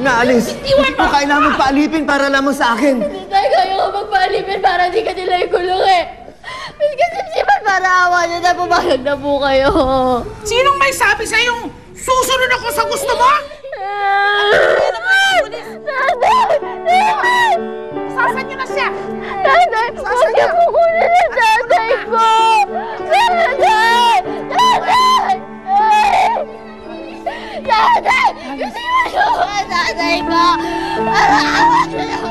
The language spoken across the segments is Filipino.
naalis. Hindi ko kailangan magpaalipin para lamang sa akin. Hindi tayo kaya ka magpaalipin para di ka nila ikulong eh. Miss Kasipsiman, para awa niyo na, pumayag na po kayo. Sinong may sabi sa'yong susunod ako sa gusto mo? Sasan niyo na siya! Tatay, huwag niyo po kunin ang tatay ko! Tatay! Tatay! Tatay! Gusto niyo siya ang tatay ko! Para awa niyo na po!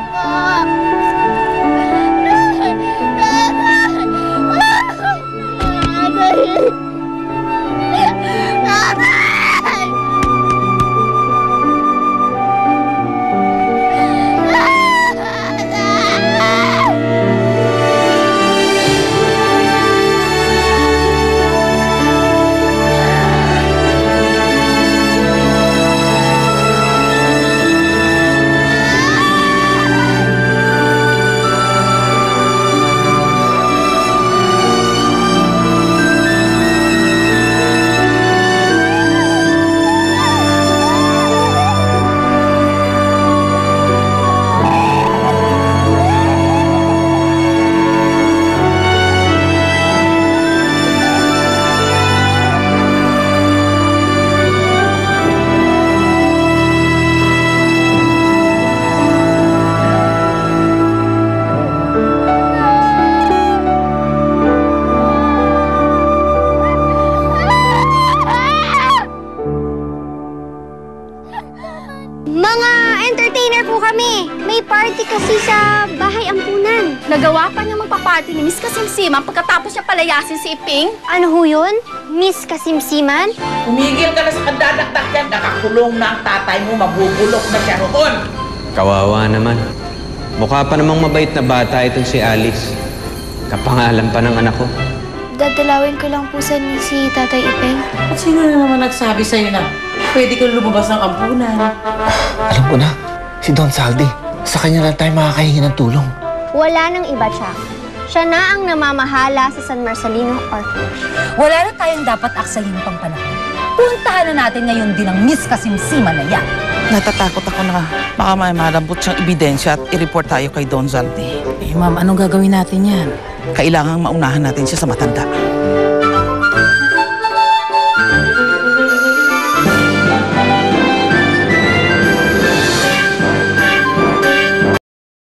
Mga entertainer po kami. May party kasi sa bahay ampunan. Nagawa pa niya magpa-party ni Miss Kasimsiman pagkatapos niya palayasin si Iping? Ano ho yun? Miss Kasimsiman? Tumigil ka na sa kadadaktak yan. Nakakulong na ang tatay mo. Mabubulok na siya roon. Kawawa naman. Mukha pa namang mabait na bata itong si Alice. Kapangalan pa ng anak ko. Dadalawin ko lang po sa ni si Tatay Ipeng. At sino na naman nagsabi sa'yo na pwede kang lumabas ng ampunan? Alam ko na, si Don Saldi. Sa kanya lang tayo makakahingi ng tulong. Wala nang iba siya. Siya na ang namamahala sa San Marcelino Orphanage. Wala na tayong dapat aksayin pang panahon. Puntahan na natin ngayon din ang Miss Kasimsiman na yan. Natatakot ako na baka may malambot siyang ebidensya at i-report tayo kay Don Zaldi. Eh, ma'am, anong gagawin natin yan? Kailangang maunahan natin siya sa matanda.